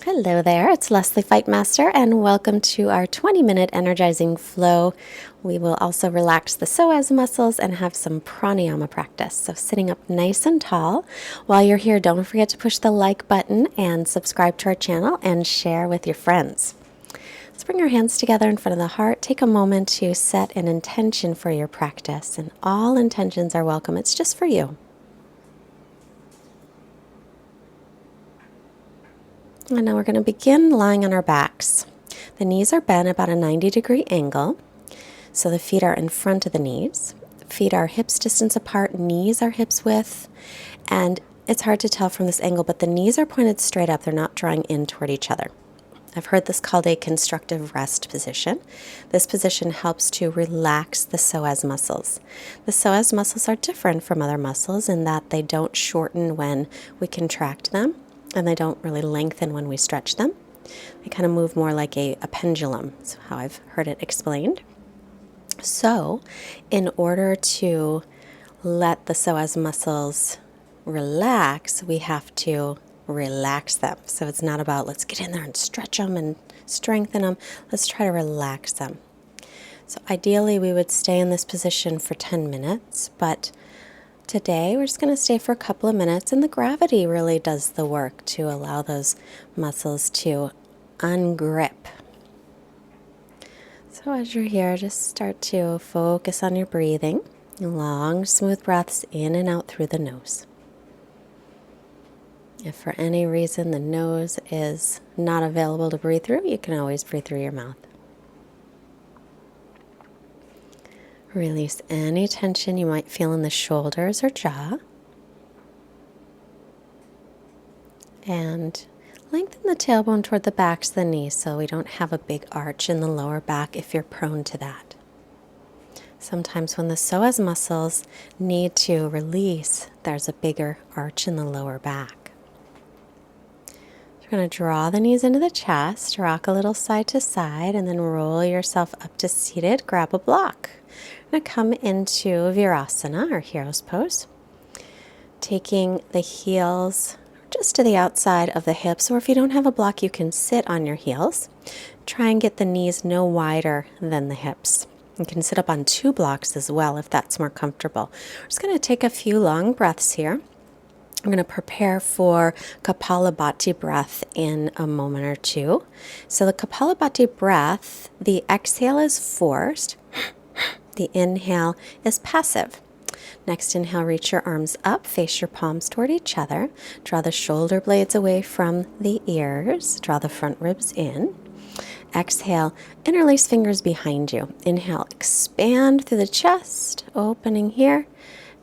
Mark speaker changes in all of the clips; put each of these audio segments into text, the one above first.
Speaker 1: Hello there, it's Leslie Fightmaster, and welcome to our 20-minute energizing flow. We will also relax the psoas muscles and have some pranayama practice. So sitting up nice and tall. While you're here, don't forget to push the like button and subscribe to our channel and share with your friends. Let's bring your hands together in front of the heart. Take a moment to set an intention for your practice, and all intentions are welcome. It's just for you. And now we're going to begin lying on our backs. The knees are bent about a 90-degree angle, so the feet are in front of the knees. Feet are hips distance apart, knees are hips width, and it's hard to tell from this angle, but the knees are pointed straight up. They're not drawing in toward each other. I've heard this called a constructive rest position. This position helps to relax the psoas muscles. The psoas muscles are different from other muscles in that they don't shorten when we contract them, and they don't really lengthen when we stretch them. They kind of move more like a pendulum. That's how I've heard it explained. So, in order to let the psoas muscles relax, we have to relax them. So it's not about let's get in there and stretch them and strengthen them. Let's try to relax them. So ideally, we would stay in this position for 10 minutes, but today, we're just going to stay for a couple of minutes, and the gravity really does the work to allow those muscles to ungrip. So as you're here, just start to focus on your breathing. Long, smooth breaths in and out through the nose. If for any reason the nose is not available to breathe through, you can always breathe through your mouth. Release any tension you might feel in the shoulders or jaw. And lengthen the tailbone toward the backs of the knees so we don't have a big arch in the lower back if you're prone to that. Sometimes when the psoas muscles need to release, there's a bigger arch in the lower back. You're going to draw the knees into the chest, rock a little side to side, and then roll yourself up to seated. Grab a block. We're going to come into Virasana, or hero's pose, taking the heels just to the outside of the hips, or if you don't have a block, you can sit on your heels. Try and get the knees no wider than the hips. You can sit up on 2 blocks as well if that's more comfortable. We're just going to take a few long breaths here. I'm going to prepare for kabalabhati breath in a moment or two. So the kabalabhati breath, the exhale is forced. The inhale is passive. Next inhale, reach your arms up, face your palms toward each other. Draw the shoulder blades away from the ears. Draw the front ribs in. Exhale, interlace fingers behind you. Inhale, expand through the chest, opening here.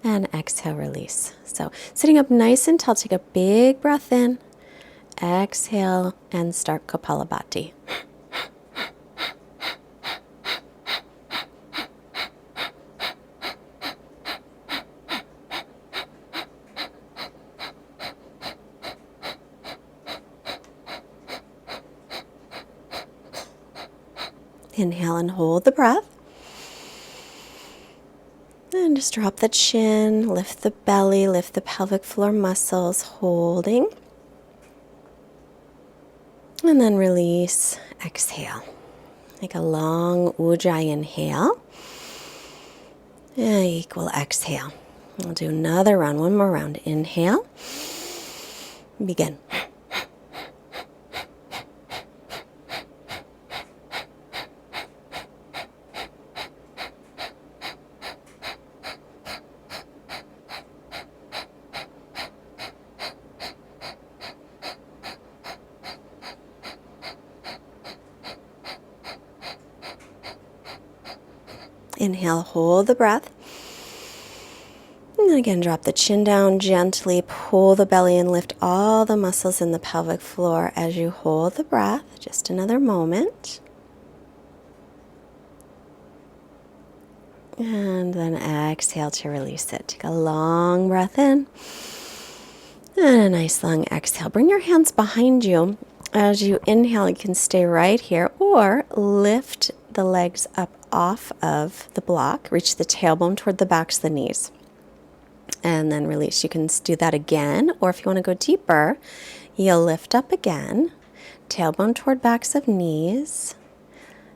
Speaker 1: And exhale, release. So sitting up nice and tall, take a big breath in. Exhale, and start kabalabhati. Inhale and hold the breath. And just drop the chin, lift the belly, lift the pelvic floor muscles, holding. And then release, exhale. Take a long ujjayi inhale. And equal exhale. We'll do another round, one more round. Inhale. Begin. Inhale, hold the breath. And then again, drop the chin down gently, pull the belly and lift all the muscles in the pelvic floor as you hold the breath. Just another moment. And then exhale to release it. Take a long breath in. And a nice long exhale. Bring your hands behind you. As you inhale, you can stay right here or lift the legs up off of the block. Reach the tailbone toward the backs of the knees. And then release. You can do that again. Or if you want to go deeper, you'll lift up again. tailbone toward backs of knees,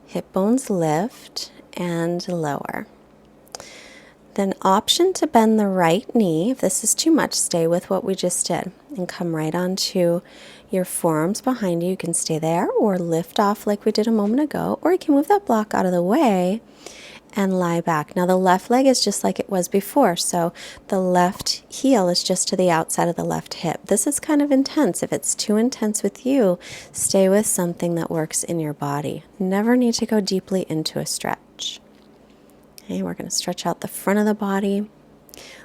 Speaker 1: hip bones lift and lower. Then option to bend the right knee. If this is too much, stay with what we just did and come right onto your forearms behind you. You can stay there or lift off like we did a moment ago, or you can move that block out of the way and lie back. Now the left leg is just like it was before, so the left heel is just to the outside of the left hip. This is kind of intense. If it's too intense with you, stay with something that works in your body. Never need to go deeply into a stretch. Okay, we're going to stretch out the front of the body,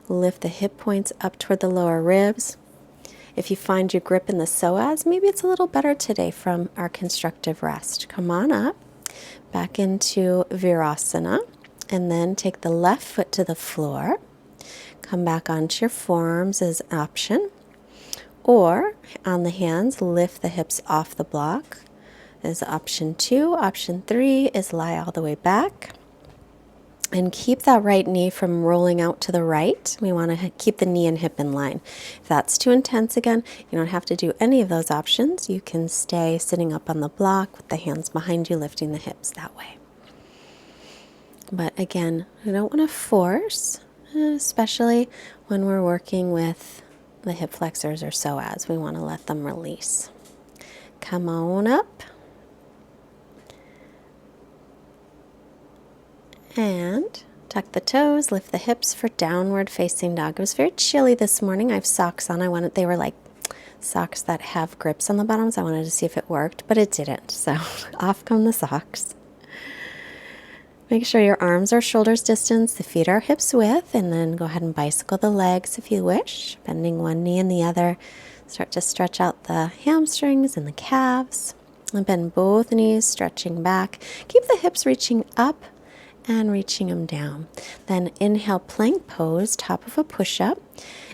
Speaker 1: lift the hip points up toward the lower ribs. If you find your grip in the psoas, maybe it's a little better today from our constructive rest. Come on up, back into virasana, and then take the left foot to the floor. Come back onto your forearms as an option, or on the hands, lift the hips off the block is option 2. Option 3 is lie all the way back. And keep that right knee from rolling out to the right. We want to keep the knee and hip in line. If that's too intense again, you don't have to do any of those options. You can stay sitting up on the block with the hands behind you, lifting the hips that way. But again, we don't want to force, especially when we're working with the hip flexors or psoas. We want to let them release. Come on up. And tuck the toes, lift the hips for downward facing dog. It was very chilly this morning. I have socks on. They were like socks that have grips on the bottoms. I wanted to see if it worked, but it didn't. So off come the socks. Make sure your arms are shoulders distance, the feet are hips width, and then go ahead and bicycle the legs if you wish, bending one knee and the other. Start to stretch out the hamstrings and the calves. And bend both knees, stretching back. Keep the hips reaching up and reaching them down. Then inhale, plank pose, top of a push-up.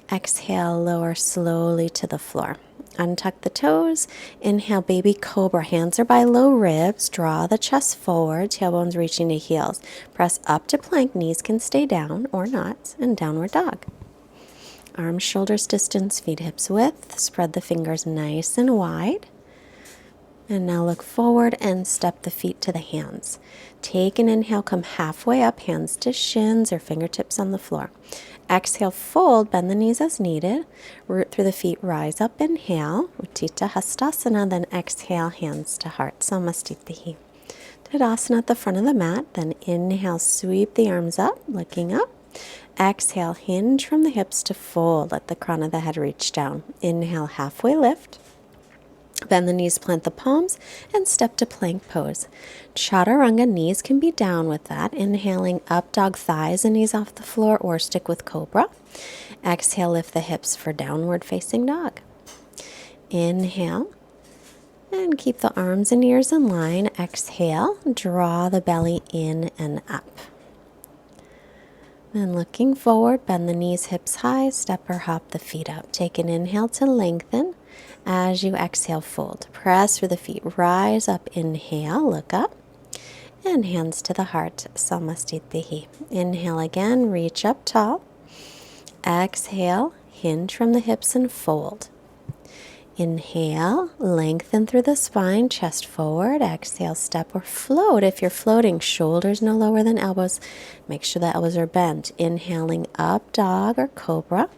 Speaker 1: Exhale, lower slowly to the floor. Untuck the toes. Inhale, baby cobra. Hands are by low ribs. Draw the chest forward, tailbones reaching to heels. Press up to plank. Knees can stay down or not. And downward dog. Arms, shoulders distance, feet hips width. Spread the fingers nice and wide. And now look forward and step the feet to the hands. Take an inhale, come halfway up, hands to shins or fingertips on the floor. Exhale, fold, bend the knees as needed. Root through the feet, rise up, inhale. Uttita Hastasana, then exhale, hands to heart. Samastitihi. Tadasana at the front of the mat, then inhale, sweep the arms up, looking up. Exhale, hinge from the hips to fold. Let the crown of the head reach down. Inhale, halfway lift. Bend the knees, plant the palms, and step to plank pose. Chaturanga, knees can be down with that. Inhaling up, dog, thighs and knees off the floor, or stick with cobra. Exhale, lift the hips for downward facing dog. Inhale, and keep the arms and ears in line. Exhale, draw the belly in and up. Then looking forward, bend the knees, hips high, step or hop the feet up. Take an inhale to lengthen. As you exhale, fold. Press through the feet. Rise up. Inhale. Look up. And hands to the heart. Samastitihi. Inhale again. Reach up tall. Exhale. Hinge from the hips and fold. Inhale. Lengthen through the spine. Chest forward. Exhale. Step or float. If you're floating, shoulders no lower than elbows. Make sure the elbows are bent. Inhaling up, dog or cobra.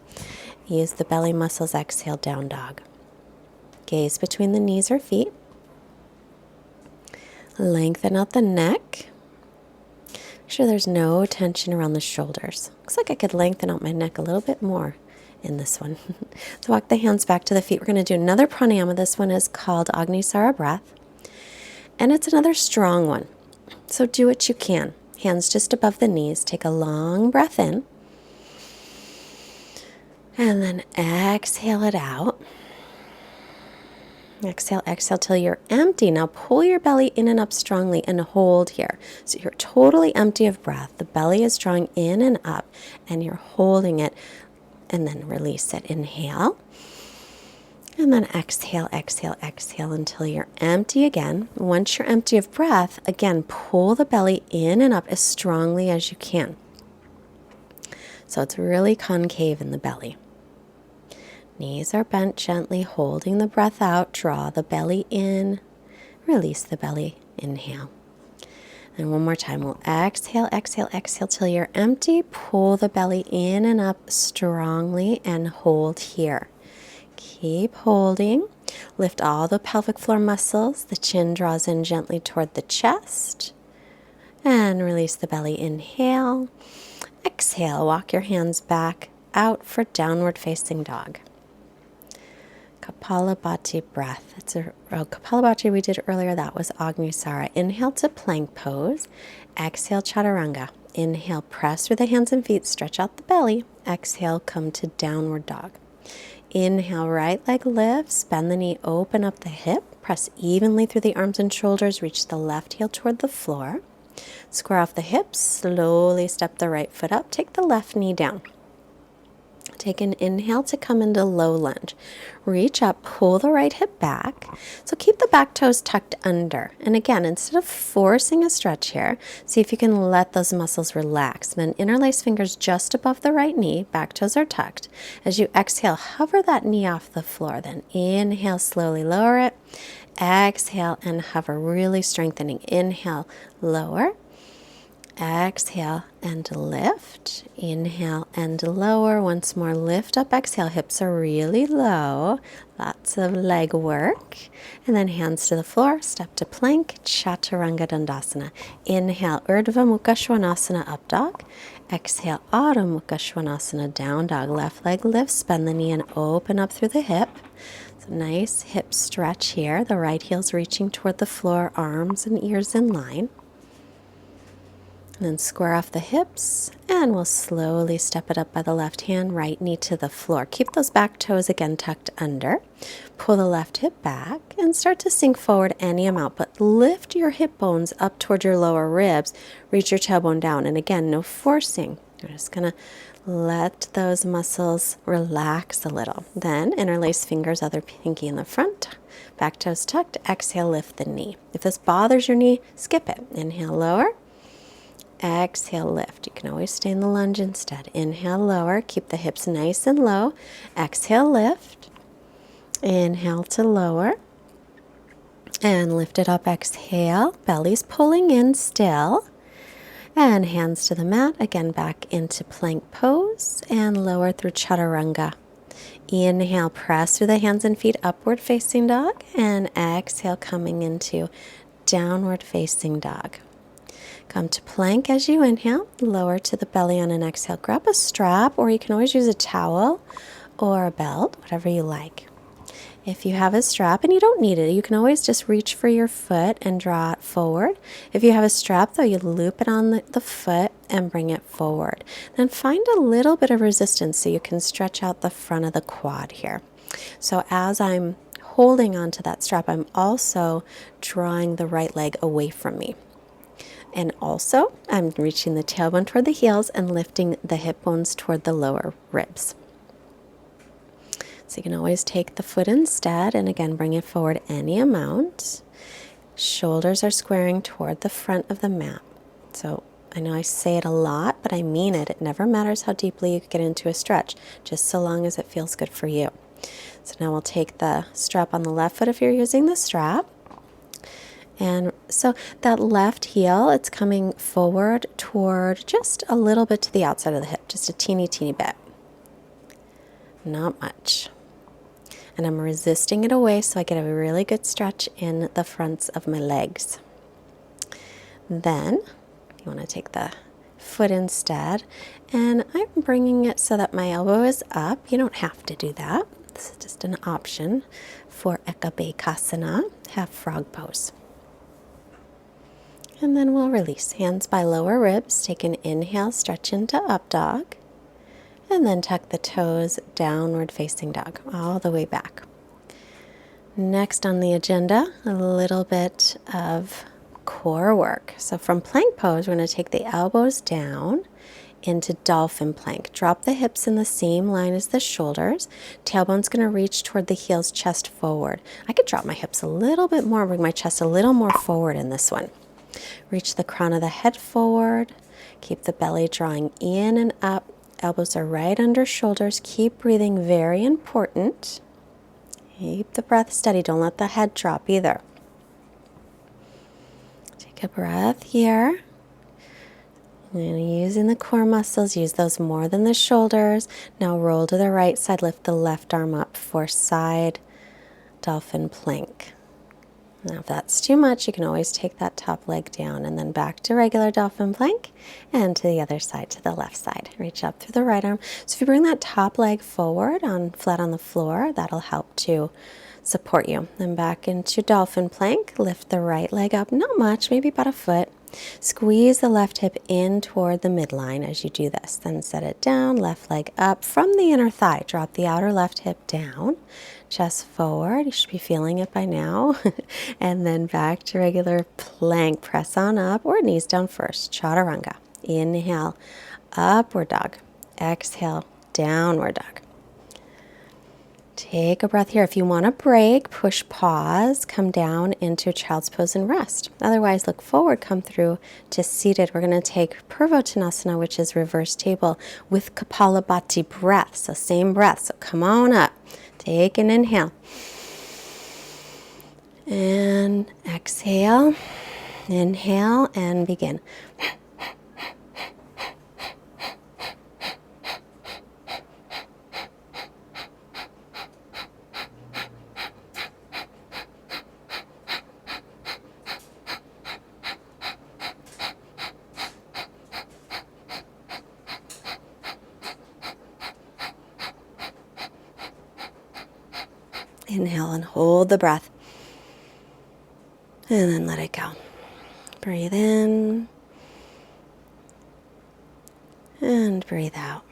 Speaker 1: Use the belly muscles. Exhale, down dog. Gaze between the knees or feet. Lengthen out the neck. Make sure there's no tension around the shoulders. Looks like I could lengthen out my neck a little bit more in this one. So walk the hands back to the feet. We're going to do another pranayama. This one is called Agni Sara breath. And it's another strong one. So do what you can. Hands just above the knees. Take a long breath in. And then exhale it out. Exhale, exhale till you're empty. Now pull your belly in and up strongly and hold here. So you're totally empty of breath. The belly is drawing in and up and you're holding it, and then release it. Inhale. And then exhale, exhale, exhale until you're empty again. Once you're empty of breath, again, pull the belly in and up as strongly as you can. So it's really concave in the belly. Knees are bent gently, holding the breath out. Draw the belly in. Release the belly. Inhale. And one more time, we'll exhale, exhale, exhale till you're empty. Pull the belly in and up strongly and hold here. Keep holding. Lift all the pelvic floor muscles. The chin draws in gently toward the chest. And release the belly. Inhale. Exhale. Walk your hands back out for downward facing dog. Kabalabhati breath. It's a Kabalabhati we did earlier. That was agni, sara. Inhale to plank pose. Exhale, chaturanga. Inhale, press through the hands and feet. Stretch out the belly. Exhale, come to downward dog. Inhale, right leg lifts. Bend the knee, open up the hip. Press evenly through the arms and shoulders. Reach the left heel toward the floor. Square off the hips. Slowly step the right foot up. Take the left knee down. Take an inhale to come into low lunge. Reach up, pull the right hip back. So keep the back toes tucked under. And again, instead of forcing a stretch here, see if you can let those muscles relax. Then interlace fingers just above the right knee. Back toes are tucked. As you exhale, hover that knee off the floor. Then inhale, slowly lower it. Exhale and hover, really strengthening. Inhale, lower. Exhale and lift. Inhale and lower. Once more, lift up. Exhale, hips are really low. Lots of leg work. And then hands to the floor. Step to plank. Chaturanga Dandasana. Inhale, Urdhva Mukha Svanasana, up dog. Exhale, Adho Mukha Svanasana, down dog. Left leg lifts. Bend the knee and open up through the hip. So nice hip stretch here. The right heel's reaching toward the floor. Arms and ears in line. And then square off the hips, and we'll slowly step it up by the left hand, right knee to the floor. Keep those back toes again tucked under. Pull the left hip back and start to sink forward any amount, but lift your hip bones up toward your lower ribs. Reach your tailbone down, and again, no forcing. You're just going to let those muscles relax a little. Then interlace fingers, other pinky in the front, back toes tucked. Exhale, lift the knee. If this bothers your knee, skip it. Inhale, lower. Exhale, lift. You can always stay in the lunge instead. Inhale, lower. Keep the hips nice and low. Exhale, lift. Inhale to lower. And lift it up. Exhale. Belly's pulling in still. And hands to the mat. Again, back into plank pose. And lower through chaturanga. Inhale, press through the hands and feet, upward facing dog. And exhale, coming into downward facing dog. Come to plank as you inhale, lower to the belly on an exhale. Grab a strap, or you can always use a towel or a belt, whatever you like. If you have a strap, and you don't need it, you can always just reach for your foot and draw it forward. If you have a strap, though, you loop it on the foot and bring it forward. Then find a little bit of resistance so you can stretch out the front of the quad here. So as I'm holding onto that strap, I'm also drawing the right leg away from me. And also, I'm reaching the tailbone toward the heels and lifting the hip bones toward the lower ribs. So you can always take the foot instead, and again, bring it forward any amount. Shoulders are squaring toward the front of the mat. So I know I say it a lot, but I mean it. It never matters how deeply you get into a stretch, just so long as it feels good for you. So now we'll take the strap on the left foot if you're using the strap. And so that left heel, it's coming forward toward just a little bit to the outside of the hip, just a teeny bit. Not much. And I'm resisting it away so I get a really good stretch in the fronts of my legs. Then, you want to take the foot instead, and I'm bringing it so that my elbow is up. You don't have to do that. This is just an option for Ekabekasana, half frog pose. And then we'll release. Hands by lower ribs. Take an inhale, stretch into up dog. And then tuck the toes, downward facing dog, all the way back. Next on the agenda, a little bit of core work. So from plank pose, we're going to take the elbows down into dolphin plank. Drop the hips in the same line as the shoulders. Tailbone's going to reach toward the heels, chest forward. I could drop my hips a little bit more, bring my chest a little more forward in this one. Reach the crown of the head forward. Keep the belly drawing in and up. Elbows are right under shoulders. Keep breathing, very important. Keep the breath steady. Don't let the head drop either. Take a breath here. And using the core muscles, use those more than the shoulders. Now roll to the right side, lift the left arm up for side dolphin plank. Now if that's too much, you can always take that top leg down and then back to regular dolphin plank and to the other side, to the left side. Reach up through the right arm. So if you bring that top leg forward on flat on the floor, that'll help to support you. Then back into dolphin plank, lift the right leg up, not much, maybe about a foot. Squeeze the left hip in toward the midline as you do this. Then set it down, left leg up from the inner thigh. Drop the outer left hip down, chest forward. You should be feeling it by now. And then back to regular plank. Press on up or knees down first. Chaturanga. Inhale, upward dog. Exhale, downward dog. Take a breath here. If you want to break, push pause, come down into child's pose and rest. Otherwise, look forward, come through to seated. We're going to take Purvottanasana, which is reverse table, with kabalabhati breath. So same breath. So come on up. Take an inhale. And exhale. Inhale and begin. Inhale and hold the breath. And then let it go. Breathe in. And breathe out.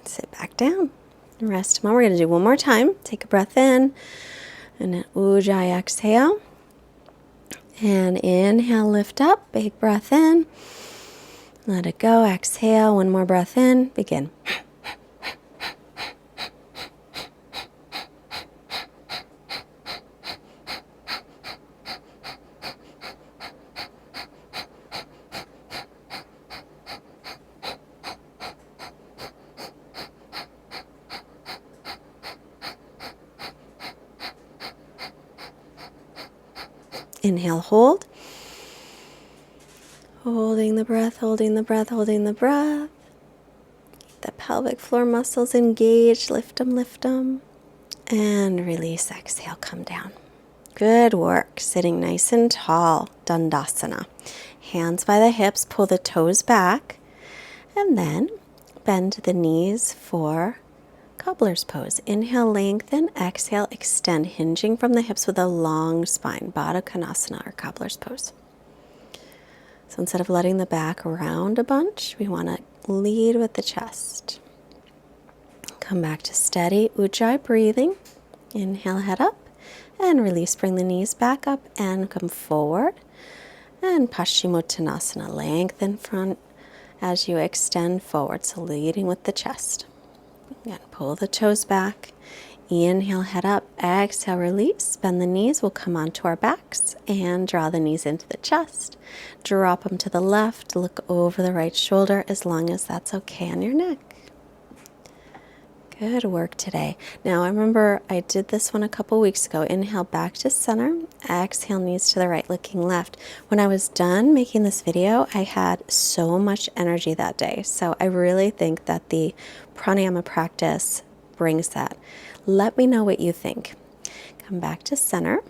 Speaker 1: Sit back down. Rest a moment. We're going to do one more time. Take a breath in. And an ujjayi exhale. And inhale, lift up. Big breath in. Let it go. Exhale. One more breath in. Begin. Inhale, hold. Holding the breath, holding the breath, holding the breath. The pelvic floor muscles engaged. Lift them, lift them. And release, exhale, come down. Good work. Sitting nice and tall, Dandasana. Hands by the hips, pull the toes back. And then bend the knees for cobbler's pose. Inhale, lengthen. Exhale, extend, hinging from the hips with a long spine. Baddha Konasana or cobbler's pose. So instead of letting the back round a bunch, we want to lead with the chest. Come back to steady ujjayi breathing. Inhale, head up. And release. Bring the knees back up and come forward. And Paschimottanasana. Lengthen front as you extend forward. So leading with the chest. Again, pull the toes back. Inhale, head up. Exhale, release. Bend the knees. We'll come onto our backs and draw the knees into the chest. Drop them to the left. Look over the right shoulder as long as that's okay on your neck. Good work today. Now, I remember I did this one a couple weeks ago. Inhale back to center. Exhale, knees to the right, looking left. When I was done making this video, I had so much energy that day. So I really think that the pranayama practice brings that. Let me know what you think. Come back to center.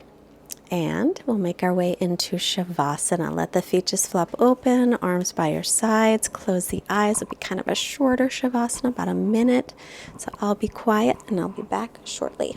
Speaker 1: And we'll make our way into Shavasana. Let the feet just flop open, arms by your sides, close the eyes. It'll be kind of a shorter Shavasana, about a minute. So I'll be quiet and I'll be back shortly.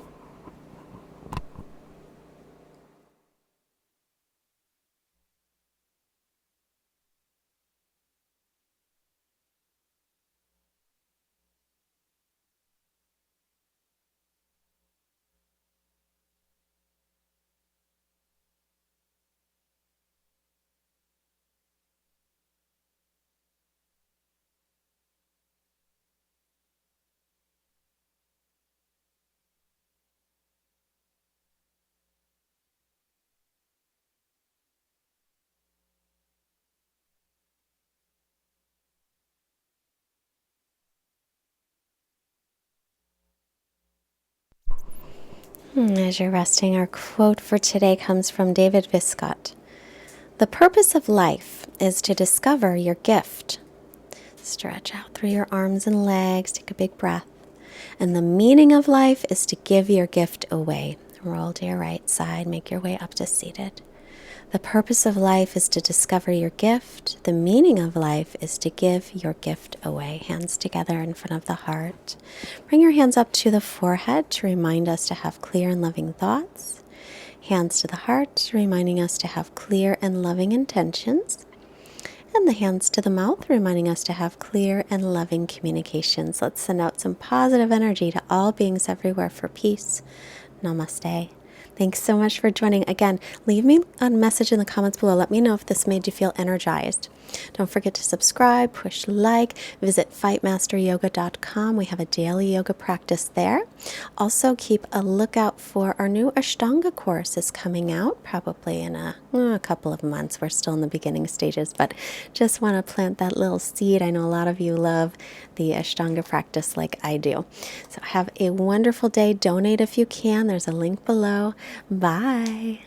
Speaker 1: As you're resting, our quote for today comes from David Viscott. The purpose of life is to discover your gift. Stretch out through your arms and legs, take a big breath. And the meaning of life is to give your gift away. Roll to your right side, make your way up to seated. The purpose of life is to discover your gift. The meaning of life is to give your gift away. Hands together in front of the heart. Bring your hands up to the forehead to remind us to have clear and loving thoughts. Hands to the heart, reminding us to have clear and loving intentions. And the hands to the mouth, reminding us to have clear and loving communications. Let's send out some positive energy to all beings everywhere for peace. Namaste. Thanks so much for joining. Again, leave me a message in the comments below. Let me know if this made you feel energized. Don't forget to subscribe, push like, visit fightmasteryoga.com. We have a daily yoga practice there. Also, keep a lookout for our new Ashtanga course is coming out probably in a couple of months. We're still in the beginning stages, but just want to plant that little seed. I know a lot of you love the Ashtanga practice like I do. So have a wonderful day. Donate if you can. There's a link below. Bye.